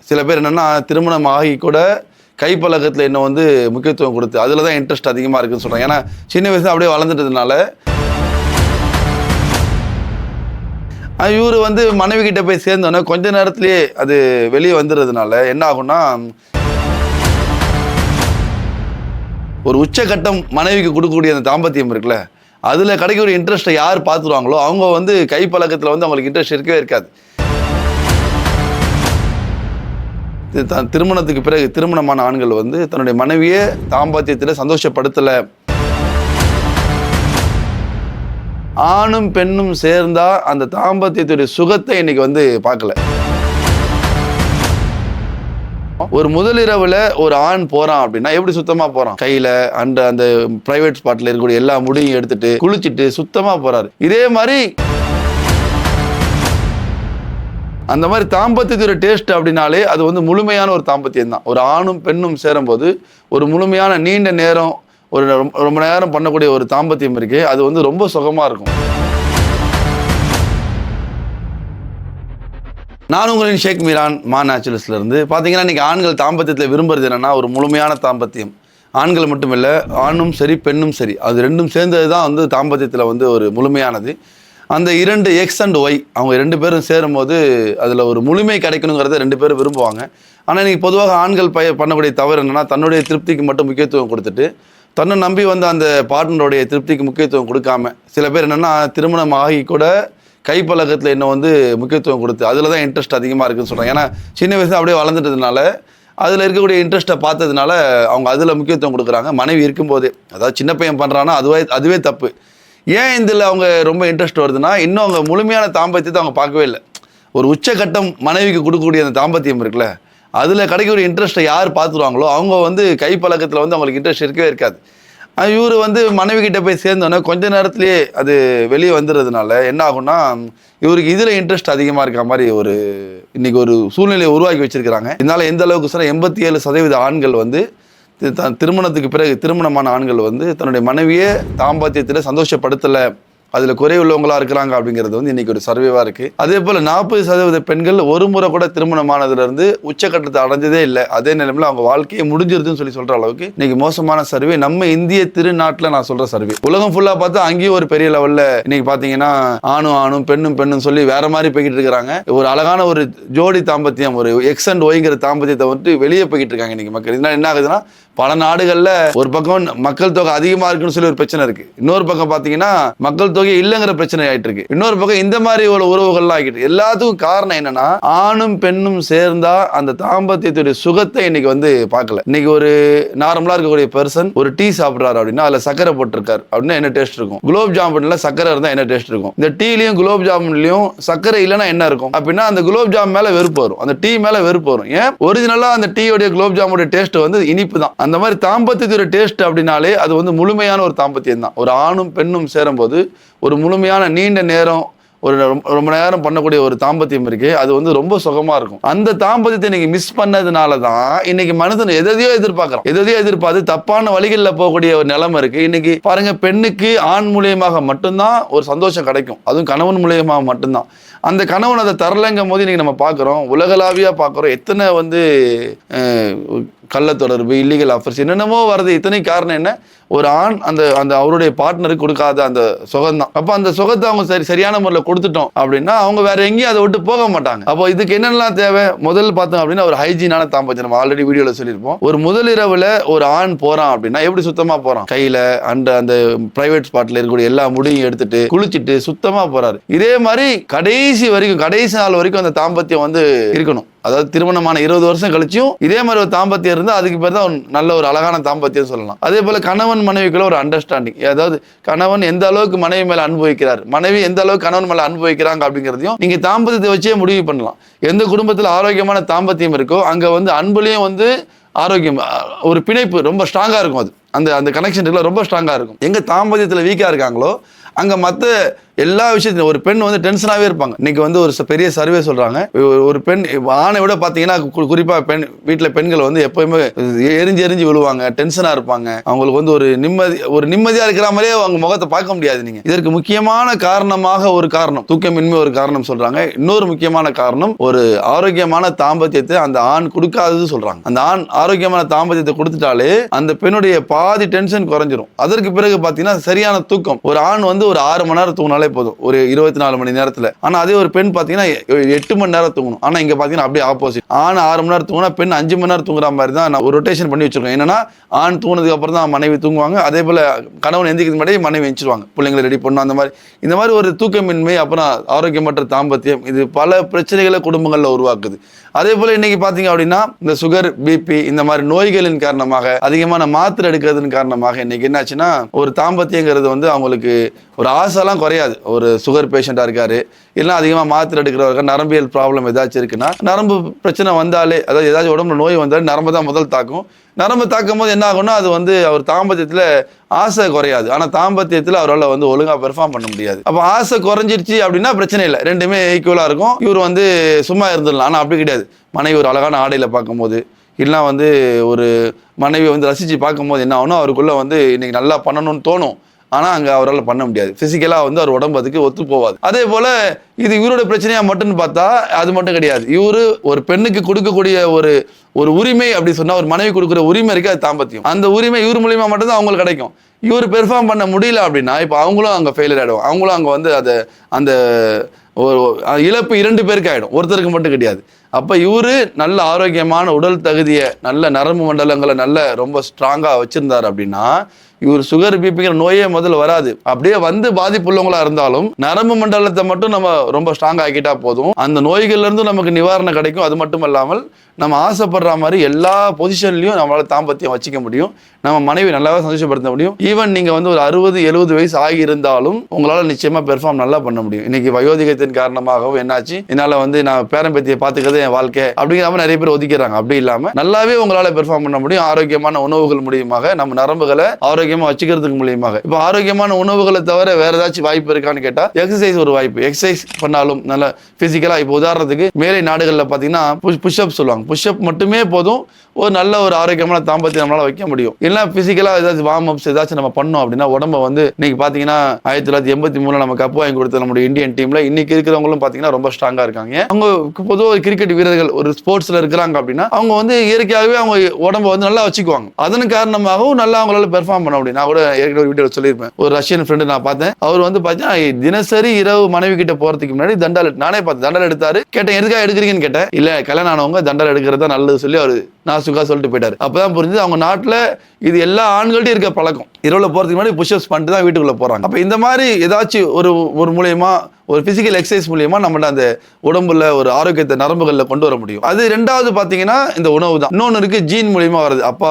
சில பேர் என்னென்னா திருமணம் ஆகி கூட கைப்பழக்கத்தில் என்ன வந்து முக்கியத்துவம் கொடுத்து அதில் தான் இன்ட்ரெஸ்ட் அதிகமாக இருக்குதுன்னு சொல்கிறாங்க. ஏன்னா சின்ன வயசில் அப்படியே வளர்ந்துட்டதுனால இவர் வந்து மனைவி கிட்ட போய் சேர்ந்தோன்னே கொஞ்ச நேரத்துலேயே அது வெளியே வந்துடுறதுனால என்ன ஆகும்னா, ஒரு உச்சகட்டம் மனைவிக்கு கொடுக்கக்கூடிய அந்த தாம்பத்தியம் இருக்குல்ல, அதில் கிடைக்கக்கூடிய இன்ட்ரெஸ்ட்டை யார் பார்த்துருவாங்களோ அவங்க வந்து கைப்பழக்கத்தில் வந்து அவங்களுக்கு இன்ட்ரெஸ்ட் இருக்கவே இருக்காது. திருமணத்துக்கு பிறகு திருமணமான ஆண்கள் வந்து தன்னுடைய மனைவியை தாம்பத்தியத்தில் சந்தோஷப்படுத்தலை, ஆணும் பெண்ணும் சேர்ந்தா அந்த தாம்பத்தியத்துடைய சுகத்தை இன்னைக்கு வந்து பார்க்கல. ஒரு முதலிரவுல ஒரு ஆண் போறான் அப்படின்னா எப்படி சுத்தமா போறான், கையில அந்த பிரைவேட் ஸ்பாட்ல இருக்கக்கூடிய எல்லா முடியும் எடுத்துட்டு குளிச்சுட்டு சுத்தமா போறாரு. இதே மாதிரி அந்த மாதிரி தாம்பத்தியத்துடைய டேஸ்ட் அப்படின்னாலே அது வந்து முழுமையான ஒரு தாம்பத்தியம் தான். ஒரு ஆணும் பெண்ணும் சேரும்போது ஒரு முழுமையான நீண்ட நேரம் ஒரு ரொம்ப நேரம் பண்ணக்கூடிய ஒரு தாம்பத்தியம் இருக்கு, அது வந்து ரொம்ப சுகமா இருக்கும். நான் உங்களின் ஷேக் மீரான் மா நேச்சுரல்ஸ்ல இருந்து பார்த்தீங்கன்னா இன்னைக்கு ஆண்கள் தாம்பத்தியத்தில் விரும்புறது என்னன்னா ஒரு முழுமையான தாம்பத்தியம். ஆண்கள் மட்டும் இல்லை, ஆணும் சரி பெண்ணும் சரி, அது ரெண்டும் சேர்ந்தது தான் வந்து தாம்பத்தியத்தில் வந்து ஒரு முழுமையானது. அந்த இரண்டு எக்ஸ் அண்ட் ஒய் அவங்க ரெண்டு பேரும் சேரும்போது அதில் ஒரு முழுமை கிடைக்கணுங்கிறத ரெண்டு பேரும் விரும்புவாங்க. ஆனால் இன்னைக்கு பொதுவாக ஆண்கள் பண்ணக்கூடிய தவறு என்னன்னா தன்னுடைய திருப்திக்கு மட்டும் முக்கியத்துவம் கொடுத்துட்டு தன்னை நம்பி வந்து அந்த பார்ட்னருடைய திருப்திக்கு முக்கியத்துவம் கொடுக்காம, சில பேர் என்னென்னா திருமணம் ஆகி கூட கைப்பழக்கத்தில் என்ன வந்து முக்கியத்துவம் கொடுத்து அதில் தான் இன்ட்ரெஸ்ட் அதிகமாக இருக்குதுன்னு சொல்கிறாங்க. ஏன்னா சின்ன வயசில் அப்படியே வளர்ந்துட்டதுனால அதில் இருக்கக்கூடிய இன்ட்ரெஸ்ட்டை பார்த்ததுனால அவங்க அதில் முக்கியத்துவம் கொடுக்குறாங்க. மனைவி இருக்கும்போதே, அதாவது சின்ன பையன் பண்ணுறான்னா அதுவே தப்பு. ஏன் இதில் அவங்க ரொம்ப இன்ட்ரெஸ்ட் வருதுன்னா இன்னும் அவங்க முழுமையான தாம்பத்தியத்தை அவங்க பார்க்கவே இல்லை. ஒரு உச்சகட்டம் மனைவிக்கு கொடுக்கக்கூடிய அந்த தாம்பத்தியம் இருக்குல்ல, அதில் கிடைக்கக்கூடிய இன்ட்ரெஸ்ட்டை யார் பார்த்துருவாங்களோ அவங்க வந்து கைப்பழக்கத்தில் வந்து அவங்களுக்கு இன்ட்ரெஸ்ட் இருக்கவே இருக்காது. இவர் வந்து மனைவி கிட்ட போய் சேர்ந்தோன்னே கொஞ்ச நேரத்துலேயே அது வெளியே வந்துடுறதுனால என்ன ஆகும்னா, இவருக்கு இதில் இன்ட்ரெஸ்ட் அதிகமாக இருக்க மாதிரி இன்னைக்கு ஒரு சூழ்நிலையை உருவாக்கி வச்சிருக்கிறாங்க. இதனால் எந்த அளவுக்கு சார் 87% ஆண்கள் வந்து திருமணத்துக்கு பிறகு திருமணமான ஆண்கள் வந்து தன்னுடைய மனைவியை தாம்பத்தியத்தில் சந்தோஷப்படுத்தலை, அதில் குறைவுள்ளவங்களா இருக்கிறாங்க அப்படிங்கிறது வந்து இன்னைக்கு ஒரு சர்வேவாக இருக்குது. அதே போல் 40% பெண்கள் ஒரு முறை கூட திருமணமானதுலேருந்து உச்சக்கட்டத்தை அடைஞ்சதே இல்லை, அதே நிலைமையில் அவங்க வாழ்க்கையை முடிஞ்சிருதுன்னு சொல்கிற அளவுக்கு இன்னைக்கு மோசமான சர்வே நம்ம இந்திய திருநாட்டில் நான் சொல்கிற சர்வே. உலகம் ஃபுல்லாக பார்த்தா அங்கேயும் ஒரு பெரிய லெவலில் இன்னைக்கு பார்த்தீங்கன்னா ஆணும் பெண்ணும் சொல்லி வேற மாதிரி போய்கிட்டு இருக்கிறாங்க. ஒரு அழகான ஒரு ஜோடி தாம்பத்தியம், ஒரு எக்ஸ் அண்ட் ஒய்ங்கிற தாம்பத்தியத்தை வந்துட்டு வெளியே போய்கிட்டு இருக்காங்க இன்னைக்கு மக்கள். இதனால் என்ன ஆகுதுன்னா, பல நாடுகளில் ஒரு பக்கம் மக்கள் தொகை அதிகமாக இருக்குன்னு சொல்லி ஒரு பிரச்சனை இருக்கு, இன்னொரு பக்கம் பார்த்தீங்கன்னா மக்கள் தொகை இல்லைங்கிற பிரச்சனை ஆயிட்டு இருக்கு, இன்னொரு பக்கம் இந்த மாதிரி ஒரு உறவுகள்லாம் ஆகிட்டு. எல்லாத்துக்கும் காரணம் என்னன்னா ஆணும் பெண்ணும் சேர்ந்தா அந்த தாம்பத்தியத்துடைய சுகத்தை இன்னைக்கு வந்து பார்க்கல. இன்னைக்கு ஒரு நார்மலா இருக்கக்கூடிய பர்சன் ஒரு டீ சாப்பிட்றாரு அப்படின்னா அதுல சக்கரை போட்டிருக்காரு அப்படின்னா என்ன டேஸ்ட் இருக்கும், குலோப் ஜாமுன்ல சக்கரை இருந்தா என்ன டேஸ்ட் இருக்கும், இந்த டீலையும் குலோப் ஜாமுன்லயும் சக்கரை இல்லைன்னா என்ன இருக்கும் அப்படின்னா அந்த குலோப் ஜாமுன் மேல வெறுப்பு வரும், அந்த டீ மேல வெறுப்பு வரும். ஏன், ஒரிஜினலா அந்த டீயோடைய குலோப் ஜாமுடைய டேஸ்ட் வந்து இனிப்பு தான். அந்த மாதிரி தாம்பத்தியத்துடைய டேஸ்ட் அப்படின்னாலே அது வந்து முழுமையான ஒரு தாம்பத்தியம் தான். ஒரு ஆணும் பெண்ணும் சேரும்போது ஒரு முழுமையான நீண்ட நேரம் ஒரு ரொம்ப நேரம் பண்ணக்கூடிய ஒரு தாம்பத்தியம் இருக்கு, அது வந்து ரொம்ப சுகமா இருக்கும். அந்த தாம்பத்தியத்தை இன்னைக்கு மிஸ் பண்ணதுனால தான் இன்னைக்கு மனிதன் எதையோ எதிர்பார்த்து தப்பான வழிகளில் போகக்கூடிய ஒரு நிலைமை இருக்கு. இன்னைக்கு பாருங்க, பெண்ணுக்கு ஆண் மூலியமாக மட்டும்தான் ஒரு சந்தோஷம் கிடைக்கும், அதுவும் கணவன் மூலியமாக மட்டும்தான். அந்த கணவன் அதை தரலைங்கும் போது இன்னைக்கு நம்ம பார்க்குறோம், உலகளாவியா பார்க்குறோம், எத்தனை வந்து கள்ள தொடர்பு, இல்லீகல் அஃபேர்ஸ் என்னென்னமோ வருது. இத்தனை காரணம் என்ன, ஒரு ஆண் அந்த அவருடைய பார்ட்னருக்கு கொடுக்காத அந்த சுகம் தான். அப்போ அந்த சுகத்தை அவங்க சரியான முறையில் கொடுத்துட்டோம் அப்படின்னா அவங்க வேற எங்கேயும் அதை விட்டு போக மாட்டாங்க. அப்போ இதுக்கு என்னெல்லாம் தேவை, முதல் பார்த்தோம் அப்படின்னா ஒரு ஹைஜீனான தாம்பத்தியம். நம்ம ஆல்ரெடி வீடியோவில் சொல்லியிருப்போம், ஒரு முதலிரவுல ஒரு ஆண் போறான் அப்படின்னா எப்படி சுத்தமா போறான், கையில அந்த பிரைவேட் ஸ்பாட்ல இருக்கக்கூடிய எல்லா முடியும் எடுத்துட்டு குளிச்சுட்டு சுத்தமா போறாரு. இதே மாதிரி கடைசி நாள் வரைக்கும் அந்த தாம்பத்தியம் வந்து இருக்கணும். அதாவது திருமணமான 20 வருஷம் கழிச்சும் இதே மாதிரி ஒரு தாம்பத்தியம் இருந்தால் அதுக்கு பேர் தான் நல்ல ஒரு அழகான தாம்பத்தியம் சொல்லலாம். அதே போல கணவன் மனைவிக்குள்ள ஒரு அண்டர்ஸ்டாண்டிங், அதாவது கணவன் எந்த அளவுக்கு மனைவி மேல அனுபவிக்கிறார், மனைவி எந்த அளவுக்கு கணவன் மேல அனுபவிக்கிறாங்க அப்படிங்கிறதையும் நீங்க தாம்பத்தியத்தை வச்சே முடிவு பண்ணலாம். எந்த குடும்பத்தில் ஆரோக்கியமான தாம்பத்தியம் இருக்கோ அங்க வந்து அன்புலையும் வந்து ஆரோக்கியம், ஒரு பிணைப்பு ரொம்ப ஸ்ட்ராங்கா இருக்கும். அது அந்த கனெக்ஷன் ரொம்ப ஸ்ட்ராங்கா இருக்கும். எங்க தாம்பத்தியத்தில் வீக்கா இருக்காங்களோ அங்க மற்ற எல்லா விஷயத்திலும் ஒரு பெண் வந்து டென்ஷனாகவே இருப்பாங்க. இன்னைக்கு வந்து ஒரு பெரிய சர்வே சொல்கிறாங்க, ஒரு பெண் ஆணை விட பார்த்தீங்கன்னா குறிப்பாக வீட்டில் பெண்கள் வந்து எப்போயுமே எரிஞ்சு விழுவாங்க, டென்ஷனாக இருப்பாங்க. அவங்களுக்கு வந்து ஒரு நிம்மதியாக இருக்கிற மாதிரியே அவங்க முகத்தை பார்க்க முடியாது. நீங்கள் இதற்கு முக்கியமான காரணமாக ஒரு காரணம் தூக்கமின்மை ஒரு காரணம் சொல்கிறாங்க. இன்னொரு முக்கியமான காரணம் ஒரு ஆரோக்கியமான தாம்பத்தியத்தை அந்த ஆண் கொடுக்காதது சொல்கிறாங்க. அந்த ஆண் ஆரோக்கியமான தாம்பத்தியத்தை கொடுத்துட்டாலே அந்த பெண்ணுடைய பாதி டென்ஷன் குறைஞ்சிரும். அதற்கு பிறகு பார்த்தீங்கன்னா சரியான தூக்கம். ஒரு ஆண் வந்து ஒரு 6 மணி நேரம் தூங்கினாலே போதும் ஒரு 24 மணி நேரத்தில். ஆனால் அதே ஒரு பெண் பார்த்தீங்கன்னா 8 மணி நேரம் தூங்கணும். ஆனால் இங்கே பார்த்தீங்கன்னா அப்படியே ஆப்போசிட். ஆண் 6 மணி நேரம் தூங்கினா பெண் 5 மணி நேரம் தூங்குற மாதிரி தான் நான் ஒரு ரொட்டேஷன் பண்ணி வச்சிருக்கேன். என்னன்னா ஆண் தூங்கினதுக்கு அப்புறம் தான் மனைவி தூங்குவாங்க. அதே போல கணவன் எந்திரிக்கிறது முன்னாடி மனைவி எந்திரிச்சிருவாங்க, பிள்ளைங்களை ரெடி பண்ணணும். இந்த மாதிரி ஒரு தூக்கமின்மை, அப்புறம் ஆரோக்கியமற்ற தாம்பத்தியம், இது பல பிரச்சனைகளை குடும்பங்களில் உருவாக்குது. அதே போல இன்னைக்கு பார்த்தீங்க அப்படின்னா இந்த சுகர், பிபி இந்த மாதிரி நோய்களின் காரணமாக, அதிகமான மாத்திரை எடுக்கிறதுன்னு காரணமாக இன்னைக்கு என்னாச்சுன்னா ஒரு தாம்பத்தியங்கிறது வந்து அவங்களுக்கு ஒரு ஆசைலாம் குறையாது. ஒரு சுகர் பேஷண்ட்டாக இருக்காரு, இல்லைன்னா அதிகமாக மாத்திரை எடுக்கிறவர்கள், நரம்பியல் ப்ராப்ளம் ஏதாச்சும் இருக்குன்னா, நரம்பு பிரச்சனை வந்தாலே, அதாவது ஏதாச்சும் உடம்புல நோய் வந்தாலே நரம்பு தான் முதல் தாக்கும். நரம்பு தாக்கும் போது என்ன ஆகும்னா அது வந்து அவர் தாம்பத்தியத்தில் ஆசை குறையாது. ஆனால் தாம்பத்தியத்தில் அவரால் வந்து ஒழுங்காக பெர்ஃபார்ம் பண்ண முடியாது. அப்போ ஆசை குறைஞ்சிருச்சு அப்படின்னா பிரச்சனை இல்லை, ரெண்டுமே ஈக்குவலாக இருக்கும். இவர் வந்து சும்மா இருந்துடலாம். ஆனால் அப்படி கிடையாது. மனைவி ஒரு அழகான ஆடையில் பார்க்கும்போது, இல்லைனா வந்து ஒரு மனைவி வந்து ரசித்து பார்க்கும்போது என்ன ஆகும்னா அவருக்குள்ளே வந்து இன்னைக்கு நல்லா பண்ணணும்னு தோணும். ஆனால் அங்கே அவரால் பண்ண முடியாது. ஃபிசிக்கலாக வந்து அவர் உடம்பு அதுக்கு ஒத்து போவாது. அதே போல் இது இவரோட பிரச்சனையாக மட்டும்னு பார்த்தா அது மட்டும் கிடையாது. இவர் ஒரு பெண்ணுக்கு கொடுக்கக்கூடிய ஒரு உரிமை அப்படி சொன்னால், ஒரு மனைவி கொடுக்குற உரிமை இருக்குது, அது தாம்பத்தியம். அந்த உரிமை இவர் மூலியமாக மட்டும்தான் அவங்களுக்கு கிடைக்கும். இவர் பெர்ஃபார்ம் பண்ண முடியல அப்படின்னா இப்போ அவங்களும் அங்கே ஃபெயிலியர் ஆகிடும். அவங்களும் அங்கே வந்து அந்த ஒரு இழப்பு 2 பேருக்கு ஆகிடும், ஒருத்தருக்கு மட்டும் கிடையாது. அப்போ இவர் நல்ல ஆரோக்கியமான உடல் தகுதியை, நல்ல நரம்பு மண்டலங்களை நல்ல ரொம்ப ஸ்ட்ராங்காக வச்சுருந்தார் அப்படின்னா இவர் சுகர், பிபிங்கிற நோயே முதல்ல வராது. அப்படியே வந்து பாதிப்புள்ளவங்களா இருந்தாலும் நரம்பு மண்டலத்தை மட்டும் நம்ம ரொம்ப ஸ்ட்ராங் ஆக்கிட்டா போதும், அந்த நோய்கள்ல இருந்து நமக்கு நிவாரணம் கிடைக்கும். அது மட்டும் இல்லாமல் நம்ம ஆசைப்படுற மாதிரி எல்லா பொசிஷன்லையும் நம்மளால தாம்பத்தியம் வச்சுக்க முடியும். நம்ம மனைவி நல்லாவே சந்தோஷப்படுத்த முடியும். ஈவன் நீங்க வந்து ஒரு 60-70 வயசு ஆகி இருந்தாலும் உங்களால நிச்சயமா பெர்ஃபார்ம் நல்லா பண்ண முடியும். இன்னைக்கு வயோதிகத்தின் காரணமாகவும் என்னாச்சு, என்னால வந்து நான் பேரம்பேத்தியை பார்த்துக்கிறதே என் வாழ்க்கை அப்படிங்கிற மாதிரி நிறைய பேர் ஒதுக்கிறாங்க. அப்படி இல்லாம நல்லாவே உங்களால பெர்ஃபார்ம் பண்ண முடியும். ஆரோக்கியமான உணவுகள் மூலியமாக நம்ம நரம்புகளை ஆரோக்கியமா வச்சுக்கிறதுக்கு மூலியமாக. இப்போ ஆரோக்கியமான உணவுகளை தவிர வேற ஏதாச்சும் வாய்ப்பு இருக்கான்னு கேட்டா எக்ஸசைஸ் ஒரு வாய்ப்பு. எக்ஸசைஸ் பண்ணாலும் நல்ல பிசிக்கலா, இப்போ உதாரணத்துக்கு மேலை நாடுகளில் பார்த்தீங்கன்னா புஷ்அப் சொல்லுவாங்க. புஷ்அப் மட்டுமே போதும் ஒரு நல்ல ஒரு ஆரோக்கியமான தாம்பத்தியம் நம்மளால வைக்க முடியும். இல்லை பிசிக்கலா ஏதாச்சும் வார்ம் அப்ஸ் ஏதாச்சும் நம்ம பண்ணோம் அப்படின்னா உடம்ப வந்து இன்னைக்கு பார்த்தீங்கன்னா 1983 நம்ம கப்பு வாங்கி கொடுத்த நம்மளுடைய இந்தியன் டீம்ல இன்னைக்கு இருக்கிறவங்களும் பார்த்தீங்கன்னா ரொம்ப ஸ்ட்ராங்கா இருக்காங்க. அவங்க பொதுவாக கிரிக்கெட் வீரர்கள் ஒரு ஸ்போர்ட்ஸ்ல இருக்கிறாங்க அப்படின்னா அவங்க வந்து இயற்கையாகவே அவங்க உடம்ப வந்து நல்லா வச்சுக்குவாங்க. அதன் காரணமாகவும் நல்லா அவங்களால பெர்ஃபார்ம் பண்ண முடியும். நான் கூட ஏற்கனவே வீடியோ சொல்லியிருப்பேன், ஒரு ரஷ்யன் ஃப்ரெண்டு நான் பார்த்தேன். அவர் வந்து பார்த்தீங்கன்னா தினசரி இரவு மனைவி கிட்ட போறதுக்கு முன்னாடி தண்டால், நானே பார்த்தேன் தண்டால் எடுத்தாரு. கேட்டேன் எதுக்காக எடுக்கிறீங்கன்னு கேட்டேன். இல்ல கல்யாணம் ஆனவங்க தண்டால் எடுக்கிறதா நல்லது சொல்லி அவர் நாசுக்கா சொல்லிட்டு போயிட்டாரு. அப்பதான் புரிஞ்சது அவங்க நாட்டுல இது எல்லா ஆண்கள்ட்டையும் இருக்க பழக்கம். இரவுல போறதுக்கு முன்னாடி புஷ்அப்ஸ் பண்ணிட்டு தான் வீட்டுக்குள்ள போறாங்க. அப்ப இந்த மாதிரி ஏதாச்சும் ஒரு மூலியமா, ஒரு பிசிக்கல் எக்ஸசைஸ் மூலியமா நம்ம அந்த உடம்புல ஒரு ஆரோக்கியத்தை நரம்புகளில் கொண்டு வர முடியும். அது ரெண்டாவது பார்த்தீங்கன்னா இந்த உணவு தான். இன்னொன்று இருக்கு, ஜீன் மூலியமா வருது. அப்பா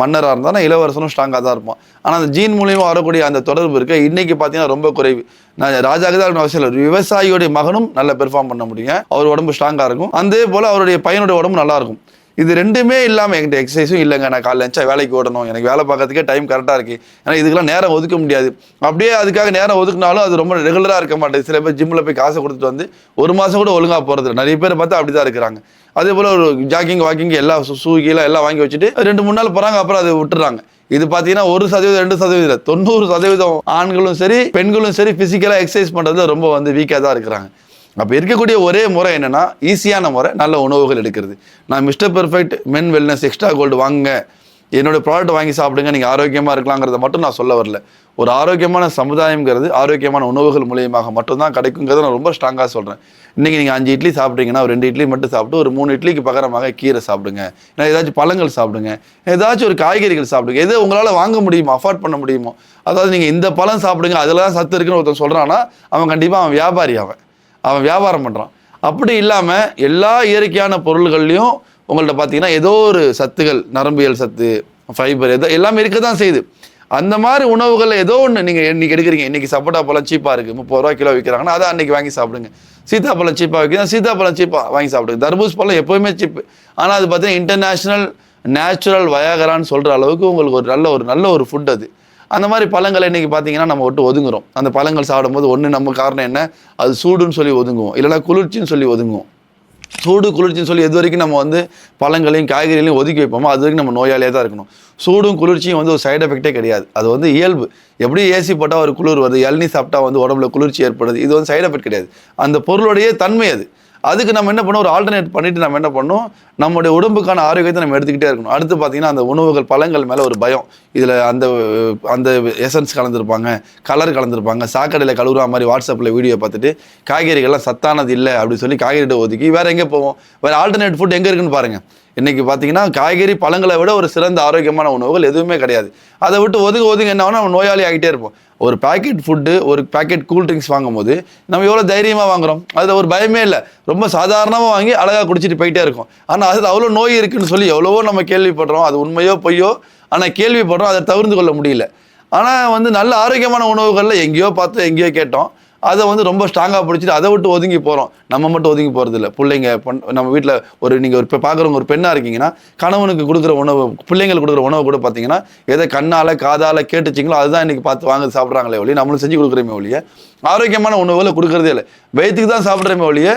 மன்னராக இருந்தாலும் இளவரசனும் ஸ்ட்ராங்காக தான் இருப்பான். ஆனால் அந்த ஜீன் மூலியமா வரக்கூடிய அந்த தொடர்பு இருக்கு இன்னைக்கு பார்த்தீங்கன்னா ரொம்ப குறைவு. நான் ராஜாக்கு தான் அவசியம் இல்லை, விவசாயியோடைய மகனும் நல்லா பெர்ஃபார்ம் பண்ண முடியும். அவர் உடம்பு ஸ்ட்ராங்காக இருக்கும். அதே போல அவருடைய பையனுடைய உடம்பு நல்லா இருக்கும். இது ரெண்டுமே இல்லாமல் என்கிட்ட எக்ஸசைஸும் இல்லைங்க, நான் காலைல நினச்சா வேலைக்கு ஓடணும், எனக்கு வேலை பார்க்கறதுக்கே டைம் கரெக்டாக இருக்குது, ஏன்னா இதுக்கெல்லாம் நேரம் ஒதுக்க முடியாது. அப்படியே அதுக்காக நேரம் ஒதுக்கினாலும் அது ரொம்ப ரெகுலராக இருக்க மாட்டேது. சில பேர் ஜிம்மில் போய் காசை கொடுத்துட்டு வந்து 1 மாதம் கூட ஒழுங்காக போகிறது நிறைய பேர் பார்த்தா அப்படி தான் இருக்கிறாங்க. அதே போல் ஒரு ஜாக்கிங் வாக்கிங் எல்லாம் சூக்கிலாம் எல்லாம் வாங்கி வச்சுட்டு 2-3 நாள் போகிறாங்க, அப்புறம் அதை விட்டுறாங்க. இது பார்த்தீங்கன்னா 1% 2% 90% ஆண்களும் சரி பெண்களும் சரி ஃபிசிக்கலாக எக்ஸசைஸ் பண்ணுறதுல ரொம்ப வந்து வீக்காக தான் இருக்கிறாங்க. அப்போ இருக்கக்கூடிய ஒரே முறை என்னென்னா ஈஸியான முறை நல்ல உணவுகள் எடுக்கிறது. நான் mister perfect men wellness extra gold வாங்குங்க, என்னோட ப்ராடக்ட் வாங்கி சாப்பிடுங்க, நீங்கள் ஆரோக்கியமாக இருக்கலாங்கிறத மட்டும் நான் சொல்ல வரல. ஒரு ஆரோக்கியமான சமுதாயம்ங்கிறது ஆரோக்கியமான உணவுகள் மூலியமாக மட்டும்தான் கிடைக்குங்கிறத நான் ரொம்ப ஸ்ட்ராங்காக சொல்கிறேன். இன்றைக்கி நீங்கள் 5 இட்லி சாப்பிட்றீங்கன்னா 2 இட்லி மட்டும் சாப்பிட்டு ஒரு 3 இட்லிக்கு பகரமாக கீரை சாப்பிடுங்க, இல்லை ஏதாச்சும் பழங்கள் சாப்பிடுங்க, ஏதாச்சும் ஒரு காய்கறிகள் சாப்பிடுங்க. எது உங்களால் வாங்க முடியுமோ, அஃபோர்ட் பண்ண முடியுமோ. அதாவது நீங்கள் இந்த பழம் சாப்பிடுங்க அதில் தான் சத்து இருக்குன்னு ஒருத்தன் சொல்கிறான்னா அவன் கண்டிப்பாக அவன் வியாபாரி, அவன் வியாபாரம் பண்ணுறான். அப்படி இல்லாமல் எல்லா இயற்கையான பொருள்கள்லையும் உங்கள்கிட்ட பார்த்தீங்கன்னா ஏதோ ஒரு சத்துகள், நரம்பியல் சத்து, ஃபைபர் எல்லாமே இருக்க தான் செய்யுது. அந்த மாதிரி உணவுகளில் ஏதோ ஒன்று நீங்கள் இன்றைக்கி எடுக்கிறீங்க. இன்றைக்கி சப்போட்டா பழம் சீப்பாக இருக்குது, 30 ரூபா கிலோ விற்கிறாங்கன்னா அதை அன்றைக்கி வாங்கி சாப்பிடுங்க. சீத்தாப்பழம் சீப்பாக விற்கிறதா, சீத்தாப்பழம் சீப்பாக வாங்கி சாப்பிடுங்க. தர்பூஸ் பழம் எப்போவுமே சீப்பு, ஆனால் அது பார்த்தீங்கன்னா இன்டர்நேஷ்னல் நேச்சுரல் வயாகரான்னு சொல்கிற அளவுக்கு உங்களுக்கு ஒரு நல்ல ஒரு ஃபுட் அது. அந்த மாதிரி பழங்களை இன்றைக்கி பார்த்தீங்கன்னா நம்ம விட்டு ஒதுங்குறோம். அந்த பழங்கள் சாப்பிடும்போது ஒன்று நம்ம காரணம் என்ன, அது சூடுன்னு சொல்லி ஒதுங்குவோம், இல்லைனா குளிர்ச்சின்னு சொல்லி ஒதுங்குவோம். சூடு குளிர்ச்சின்னு சொல்லி எது வரைக்கும் நம்ம வந்து பழங்களையும் காய்கறிகளையும் ஒதுக்கி வைப்போமோ அது வரைக்கும் நம்ம நோயாளியாக தான் இருக்கணும். சூடும் குளிர்ச்சியும் வந்து ஒரு சைடு எஃபெக்டே கிடையாது. அது வந்து இயல்பு. எப்படி ஏசி போட்டால் ஒரு குளிர் வருது, இளநீ சாப்பிட்டா வந்து உடம்புல குளிர்ச்சி ஏற்படுது, இது வந்து சைடு எஃபெக்ட் கிடையாது. அந்த பொருளுடைய தன்மை அது. அதுக்கு நம்ம என்ன பண்ணோம், ஒரு ஆல்டர்னேட் பண்ணிவிட்டு நம்ம என்ன பண்ணோம், நம்மளுடைய உடம்புக்கான ஆரோக்கியத்தை நம்ம எடுத்துக்கிட்டே இருக்கணும். அடுத்து பார்த்தீங்கன்னா அந்த உணவுகள் பழங்கள் மேலே ஒரு பயம். இதில் அந்த அந்த எசன்ஸ் கலந்துருப்பாங்க, கலர் கலந்துருப்பாங்க, சாக்கடையில் கழுவுற மாதிரி வாட்ஸ்அப்பில் வீடியோ பார்த்துட்டு காய்கறிகள்லாம் சத்தானது இல்லை அப்படின்னு சொல்லி காய்கறிகிட்ட ஒதுக்கி வேறு எங்கே போவோம், வேறு ஆல்டர்னேட் ஃபுட் எங்கே இருக்குன்னு பாருங்கள். இன்றைக்கி பார்த்தீங்கன்னா காய்கறி பழங்களை விட ஒரு சிறந்த ஆரோக்கியமான உணவுகள் எதுவுமே கிடையாது. அதை விட்டு ஒதுங்க என்ன ஆகும், நம்ம நோயாளி ஆகிட்டே இருப்போம். ஒரு பேக்கெட் ஃபுட்டு, ஒரு பேக்கெட் கூல்ட்ரிங்க்ஸ் வாங்கும் போது நம்ம எவ்வளோ தைரியமாக வாங்குகிறோம், அதில் ஒரு பயமே இல்லை, ரொம்ப சாதாரணமாக வாங்கி அழகாக குடிச்சிட்டு போயிட்டே இருக்கும். ஆனால் அது அவ்வளோ நோய் இருக்குதுன்னு சொல்லி எவ்வளவோ நம்ம கேள்விப்படுறோம். அது உண்மையோ பொய்யோ, ஆனால் கேள்விப்படுறோம், அதை தவிர்த்து கொள்ள முடியல. ஆனால் வந்து நல்ல ஆரோக்கியமான உணவுகளில் எங்கேயோ பார்த்து எங்கேயோ கேட்டோம், அதை வந்து ரொம்ப ஸ்ட்ராங்காக பிடிச்சிட்டு அதை விட்டு ஒதுங்கி போகிறோம். நம்ம மட்டும் ஒதுங்கி போகிறது இல்லை, பிள்ளைங்க நம்ம வீட்டில் நீங்கள் ஒரு பார்க்குறவங்க ஒரு பெண்ணாக இருக்கீங்கன்னா கணவனுக்கு கொடுக்குற உணவு, பிள்ளைங்களுக்கு கொடுக்குற உணவு கூட பார்த்தீங்கன்னா எதை கண்ணால் காதால் கேட்டுச்சிங்களோ அதுதான் இன்றைக்கி பார்த்து வாங்க சாப்பிட்றாங்களே ஒழிய நம்மளும் செஞ்சு கொடுக்குறோமே ஒழிய ஆரோக்கியமான உணவுகளை கொடுக்குறதே இல்லை. வயிற்றுக்கு தான் சாப்பிட்றமே ஒழிய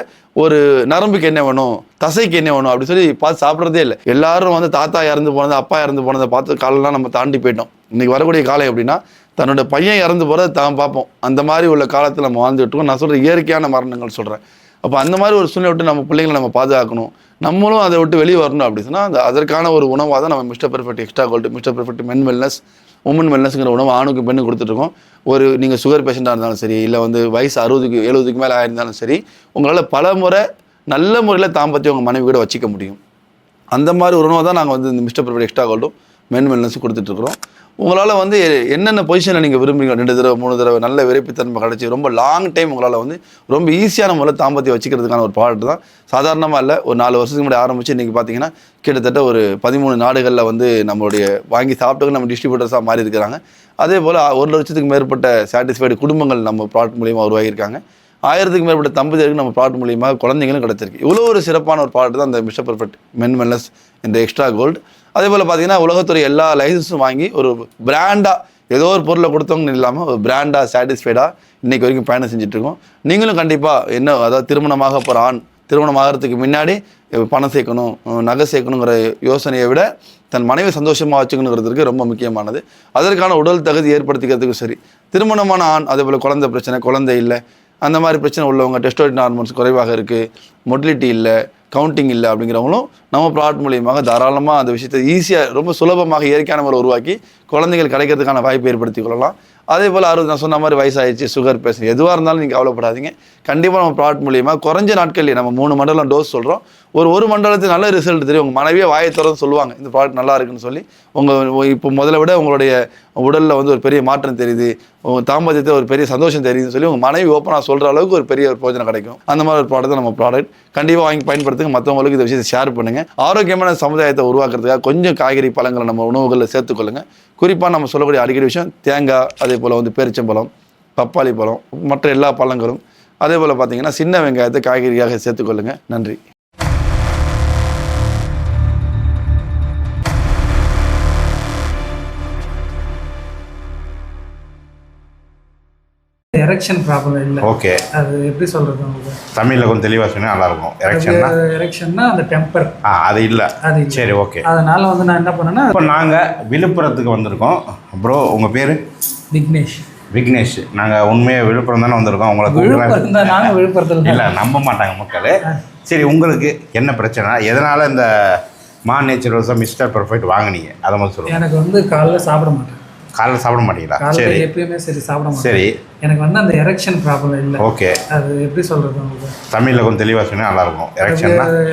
ஒரு நரம்புக்கு என்ன வேணும், தசைக்கு என்ன வேணும் அப்படி சொல்லி பார்த்து சாப்பிட்றதே இல்லை. எல்லாரும் வந்து தாத்தா இறந்து போனது, அப்பா இறந்து போனதை பார்த்து காலெல்லாம் நம்ம தாண்டி போயிட்டோம். இன்றைக்கி வரக்கூடிய காலம் எப்படின்னா தன்னோட பையன் இறந்து போகிறத தான் பார்ப்போம். அந்த மாதிரி உள்ள காலத்தில் நம்ம வாழ்ந்துட்டுருக்கோம். நான் சொல்கிறேன் இயற்கையான மரணங்கள் சொல்கிறேன். அப்போ அந்த மாதிரி ஒரு சூழ்நிலை விட்டு நம்ம பிள்ளைங்களை நம்ம பாதுகாக்கணும், நம்மளும் அதை விட்டு வெளியே வரணும். அப்படி சொன்னால் அதற்கான ஒரு உணவாக தான் நம்ம mister perfect extra gold, mister perfect men wellness, woman வெல்னஸ்ங்கிற உணவு ஆணுக்கு பெண்ணு கொடுத்துட்ருக்கோம். ஒரு நீங்கள் சுகர் பேஷண்ட்டாக இருந்தாலும் சரி, இல்லை வந்து வயசு 60க்கு 70க்கு மேலே ஆயிருந்தாலும் சரி, உங்களால் பல முறை நல்ல முறையில் தாம்பத்தியம் உங்கள் மனைவி கூட வச்சிக்க முடியும். அந்த மாதிரி ஒரு உணவை தான் நாங்கள் வந்து இந்த மிஸ்டர் பெர்ஃபெக்ட் எக்ஸ்ட்ரா கோல்டும் மென் வெல்னஸும் கொடுத்துட்ருக்குறோம். உங்களால் வந்து என்னென்ன பொசிஷனில் நீங்கள் விரும்புறீங்க, 2 தடவை 3 தடவை நல்ல விரைப்புத்தன்மை கிடச்சி ரொம்ப லாங் டைம் உங்களால் வந்து ரொம்ப ஈஸியான முறையில் தாம்பத்தியம் வச்சுக்கிறதுக்கான ஒரு ப்ராடக்ட் தான். சாதாரணமாக இல்லை, ஒரு 4 வருஷத்துக்கு முன்னாடி ஆரம்பித்து இன்றைக்கி பார்த்தீங்கன்னா கிட்டத்தட்ட ஒரு 13 நாடுகளில் வந்து நம்மளுடைய வாங்கி சாப்பிட்டு நம்ம டிஸ்ட்ரிபியூட்டர்ஸாக மாறி இருக்கிறாங்க. அதே போல் 1 லட்சத்துக்கு மேற்பட்ட சாட்டிஸ்ஃபைடு குடும்பங்கள் நம்ம ப்ராடக்ட் மூலியமாக உருவாகியிருக்காங்க. 1000க்கு மேற்பட்ட தம்பதியருக்கு நம்ம ப்ராடக்ட் மூலியமாக குழந்தைங்களும் கிடச்சிருக்கு. இவ்வளோ ஒரு சிறப்பான ஒரு ப்ராடக்ட் தான் இந்த மிஸ்டர் பெர்ஃபெக்ட் மென் வெல்னஸ் இந்த எக்ஸ்ட்ரா கோல்டு. அதே போல் பார்த்தீங்கன்னா உலகத்துறை எல்லா லைசன்ஸும் வாங்கி ஒரு பிராண்டாக ஏதோ ஒரு பொருளை கொடுத்தவங்கன்னு இல்லாமல் ஒரு பிராண்டாக சாட்டிஸ்ஃபைடாக இன்றைக்கி வரைக்கும் பயணம் செஞ்சுட்ருக்கோம். நீங்களும் கண்டிப்பாக என்ன, அதாவது திருமணமாக போகிற ஆண் திருமணம் ஆகிறதுக்கு முன்னாடி பணம் சேர்க்கணும், நகை சேர்க்கணுங்கிற யோசனையை விட தன் மனைவி சந்தோஷமாக வச்சுக்கணுங்கிறதுக்கு ரொம்ப முக்கியமானது. அதற்கான உடல் தகுதி ஏற்படுத்திக்கிறதுக்கும் சரி, திருமணமான ஆண் அதே போல் குழந்தை பிரச்சனை, குழந்தை இல்லை, அந்த மாதிரி பிரச்சனை உள்ளவங்க, டெஸ்டோஸ்டெரான் ஹார்மோன்ஸ் குறைவாக இருக்குது, மொட்டிலிட்டி இல்லை, கவுண்டிங் இல்லை அப்படிங்கிறவங்களும் நம்ம ப்ராடக்ட் மூலியமாக தாராளமாக அந்த விஷயத்தை ஈஸியாக ரொம்ப சுலபமாக இயற்கையான முறை உருவாக்கி குழந்தைகள் கிடைக்கிறதுக்கான வாய்ப்பை ஏற்படுத்தி கொள்ளலாம். அதே போல் 60 நான் சொன்ன மாதிரி வயசாகிடுச்சு, சுகர் பேஷண்ட், எதுவாக இருந்தாலும் நீங்கள் கவலைப்படாதீங்க. கண்டிப்பாக நம்ம ப்ராடக்ட் மூலியமாக குறைஞ்ச நாட்கள்லேயே நம்ம 3 மண்டலம் டோஸ் சொல்கிறோம். ஒரு மண்டலத்துக்கு நல்ல ரிசல்ட் தெரியும். உங்கள் மனைவியே வாயை திறந்து சொல்லுவாங்க இந்த ப்ராடக்ட் நல்லா இருக்குன்னு சொல்லி. இப்போ முதல்ல விட உங்களுடைய உடலில் வந்து ஒரு பெரிய மாற்றம் தெரியுது, உங்கள் தாம்பத்தியத்தை ஒரு பெரிய சந்தோஷம் தெரியுதுன்னு சொல்லி உங்கள் மனைவி ஓப்பனாக சொல்கிற அளவுக்கு ஒரு பெரிய பிரயோஜனம் கிடைக்கும். அந்த மாதிரி ஒரு ப்ராடக்ட் தான் நம்ம ப்ராடக்ட். கண்டிப்பாக வாங்கி பயன்படுத்துங்க, மற்றவங்களுக்கு இந்த விஷயத்தை ஷேர் பண்ணுங்கள். ஆரோக்கியமான சமுதாயத்தை உருவாக்குறதுக்காக கொஞ்சம் காய்கறி பழங்களை நம்ம உணவுகளில் சேர்த்துக்கொள்ளுங்கள். குறிப்பாக நம்ம சொல்லக்கூடிய அடிக்கடி விஷயம் தேங்காய், அதே போல் வந்து பேரிச்சம்பழம், பப்பாளி பழம், மற்ற எல்லா பழங்களும், அதே போல் பார்த்தீங்கன்னா சின்ன வெங்காயத்தை காய்கறியாக சேர்த்துக்கொள்ளுங்கள். நன்றி. எரெக்ஷன் ப்ராப்ளம் இல்லை. ஓகே, அது எப்படி சொல்கிறது உங்களுக்கு தமிழில் கொஞ்சம் தெளிவாக சொன்னால் நல்லாயிருக்கும். எரெக்ஷன்னா அந்த டெம்பர் அது இல்லை. அது சரி, ஓகே. அதனால் வந்து நான் என்ன பண்ணேன்னா, இப்போ நாங்கள் விழுப்புரத்துக்கு வந்திருக்கோம். ப்ரோ உங்கள் பேர்? விக்னேஷ். விக்னேஷ், நாங்கள் உண்மையாக விழுப்புரம் தானே வந்திருக்கோம். உங்களுக்கு நாங்கள் விழுப்புரத்தில் இல்லை, நம்ப மாட்டாங்க மக்கள். சரி, உங்களுக்கு என்ன பிரச்சனை, எதனால் இந்த மா நேச்சுரல்ஸாக மிஸ்டர் பெர்ஃபெக்ட் வாங்கினீங்க அதை மட்டும் சொல்லுங்கள். எனக்கு வந்து காலைல சாப்பிட மாட்டேன். காலைல சாப்பிட மாட்டீங்களா? சரி, எப்பயுமே சரி சாப்பிட மாட்டேன். சரி, எனக்கு வந்து அந்த எரெக்ஷன் ப்ராப்ளம் இல்லை. ஓகே, அது எப்படி சொல்கிறது உங்களுக்கு தமிழில் கொஞ்சம் தெளிவாக சொன்னால் நல்லாயிருக்கும்.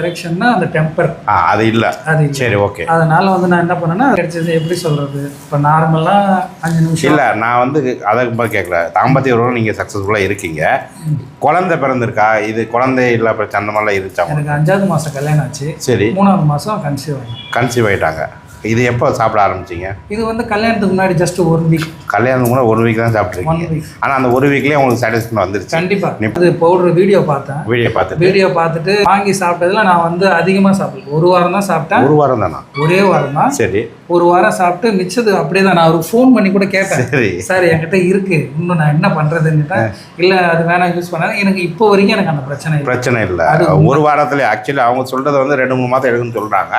எரெக்ஷன்னா அந்த டெம்பர் அது இல்லை. அது சரி, ஓகே. அதனால் வந்து நான் என்ன பண்ணேன்னா, கிடைச்சது எப்படி சொல்கிறது, இப்போ நார்மலாக 5 நிமிஷம் இல்லை, நான் வந்து அதை கேட்கல. தாம்பத்திய உறவு நீங்கள் சக்ஸஸ்ஃபுல்லாக இருக்கீங்க. குழந்தை பிறந்திருக்கா? இது குழந்தை இல்லை பிரச்சனை அந்த மாதிரிலாம் இருந்துச்சா? எனக்கு 5வது மாதம் கல்யாணம் ஆச்சு. சரி, 3வது மாதம் கன்சீவ் ஆகிட்டாங்க. இது எப்போ சாப்பிட ஆரம்பிச்சிங்க? இது வந்து கல்யாணத்துக்கு முன்னாடி ஜஸ்ட் 1 வீக். கல்யாணத்துக்கு முன்னாடி 1 வீக் தான் சாப்பிட்ருக்கீங்க. 1 வீக். ஆனால் அந்த 1 வீக்லேயே உங்களுக்கு சாட்டிஸ்ஃபேக்ஷன் வந்துருச்சு? கண்டிப்பாக. அது பவுடர் வீடியோ பார்த்துட்டு வாங்கி சாப்பிட்டதுல நான் வந்து அதிகமாக சாப்பிடல. 1 வாரம் தான் சாப்பிட்டேன். 1 வாரம் தானா? ஒரே வாரம் தான். சரி. 1 வாரம் சாப்பிட்டு மிச்சது அப்படியே தான். நான் அவருக்கு ஃபோன் பண்ணி கூட கேட்டேன், சரி சார் என்கிட்ட இருக்கு, இன்னும் நான் என்ன பண்ணுறதுன்னுட்டேன். இல்லை அது வேணாம் யூஸ் பண்ணாது. எனக்கு இப்போ வரைக்கும் எனக்கு அந்த பிரச்சனை இல்லை. 1 வாரத்துல ஆக்சுவலி அவங்க சொல்றது வந்து 2-3 மாதம் எடுக்குன்னு சொல்றாங்க.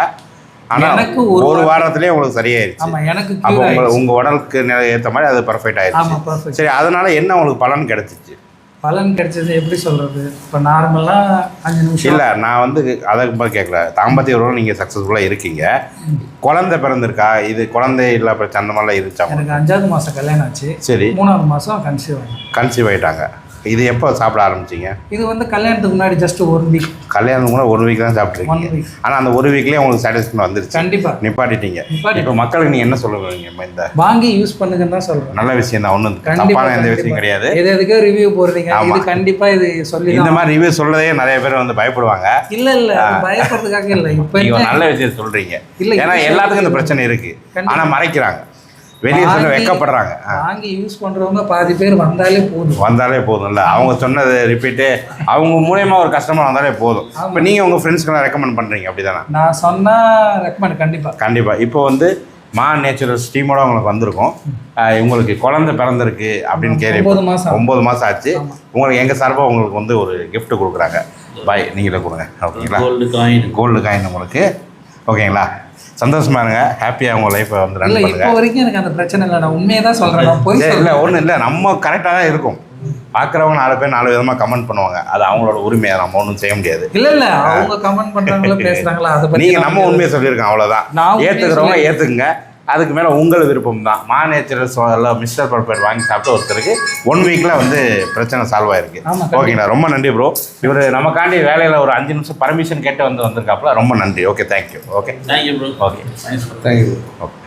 ஆனால் எனக்கு 1 வாரத்திலேயே உங்களுக்கு சரியாயிருச்சு. ஆமாம், எனக்கு அப்போ உங்கள் உடலுக்கு ஏற்ற மாதிரி அது பர்ஃபெக்ட் ஆயிடுச்சு. ஆமாம், பர்ஃபெக்ட். சரி, அதனால என்ன உங்களுக்கு பலன் கிடைச்சிச்சு? பலன் கிடைச்சது எப்படி சொல்கிறது? இப்போ நார்மலாக 5 நிமிஷம் இல்லை, நான் வந்து அதை கேட்கல. தாம்பத்திய உறவு நீங்கள் சக்ஸஸ்ஃபுல்லாக இருக்கீங்க. குழந்தை பிறந்திருக்கா? இது குழந்தை இல்லை பிரச்சனை அந்த மாதிரிலாம் இருந்துச்சா? எனக்கு 5வது மாதம் கல்யாணம் ஆச்சு. சரி. 3வது மாதம் கன்சீவ் ஆகிட்டாங்க. இது எப்போ சாப்பிட ஆரம்பிச்சிங்க? இது வந்து கல்யாணத்துக்கு முன்னாடி ஜஸ்ட் 1 வீக். கல்யாணத்துக்கு முன்னாடி 1 வீக் தான் சாப்பிட்ருக்கீங்க. ஆனால் அந்த 1 வீக்லேயே உங்களுக்கு சாட்டிஸ்ஃபேக்ஷன் வந்துருச்சு? கண்டிப்பாக. நிப்பாட்டிட்டீங்க. இப்போ மக்களுக்கு நீங்கள் என்ன சொல்லுவீங்க? இந்த வாங்கி யூஸ் பண்ணுங்கன்னு தான் சொல்கிறேன். நல்ல விஷயம் தான், ஒன்றும் தப்பான எந்த விஷயம் கிடையாது. எதுக்கோ ரிவ்யூ போடுறீங்க, இது கண்டிப்பாக இது சொல்லி இந்த மாதிரி ரிவ்யூ சொல்றதே நிறைய பேர் வந்து பயப்படுவாங்க. இல்லை பயப்படுறதுக்காக இல்லை. இப்போ நீங்கள் நல்ல விஷயம் சொல்கிறீங்க. இல்லை, ஏன்னா எல்லாத்துக்கும் இந்த பிரச்சனை இருக்குது. ஆனால் மறைக்கிறாங்க, வெளியே சொல்ல வெக்கப்படுறாங்க. வாங்கி யூஸ் பண்ணுறவங்க பாதி பேர் வந்தாலே போதும்ல. அவங்க சொன்னது ரிப்பீட்டு அவங்க மூலயமா ஒரு கஸ்டமர் வந்தாலே போதும். இப்போ நீங்கள் உங்கள் ஃப்ரெண்ட்ஸ்க்கெல்லாம் ரெக்கமெண்ட் பண்ணுறீங்க அப்படி தானே? நான் சொன்னால் ரெக்கமெண்ட் கண்டிப்பாக. இப்போ வந்து மா நேச்சுரல் ஸ்டீமோட உங்களுக்கு வந்திருக்கும். உங்களுக்கு குழந்தை பிறந்திருக்கு அப்படின்னு கேள்வி. 9 மாதம் ஆச்சு. உங்களுக்கு எங்கள் சார்பாக உங்களுக்கு வந்து ஒரு கிஃப்ட் கொடுக்குறாங்க. பாய், நீங்களே கொடுங்க. ஓகேங்களா? கோல்டு காயின் உங்களுக்கு. ஓகேங்களா? சந்தோஷமா இருங்க, ஹாப்பியாக உங்கள் லைஃப்பை வந்து ரன் பண்ணுங்க. இப்போ வரைக்கும் எனக்கு அந்த பிரச்சனை இல்லை. நான் உண்மையை தான் சொல்கிறேன். இல்லை, ஒன்றும் இல்லை, நம்ம கரெக்டாக தான் இருக்கும். பார்க்குறவங்க 4 பேர் 4 விதமாக கமெண்ட் பண்ணுவாங்க. அது அவங்களோட உரிமையை நம்ம ஒன்றும் செய்ய முடியாது. இல்லை அவங்க கமெண்ட் பண்ணுறாங்களோ பேசுகிறாங்களா அதை பற்றி நீங்கள் நம்ம உண்மையை சொல்லியிருக்கோம், அவ்வளோதான். ஏற்றுக்கிறவங்க ஏற்றுக்குங்க. அதுக்கு மேலே உங்கள் விருப்பம் தான். மா நேச்சுரல் மிஸ்டர் பர்ஃபெக்ட் வாங்கி சாப்பிட்டு ஒருத்தருக்கு 1 வீக்கில் வந்து பிரச்சனை சால்வ் ஆயிருக்கு. ஓகேங்களா? ரொம்ப நன்றி ப்ரோ. இவர் நமக்காண்டி வேலையில் ஒரு 5 நிமிஷம் பர்மிஷன் கேட்டு வந்திருக்காப்புல. ரொம்ப நன்றி. Okay, thank you. Okay, thank you bro. Okay, thank you. Okay.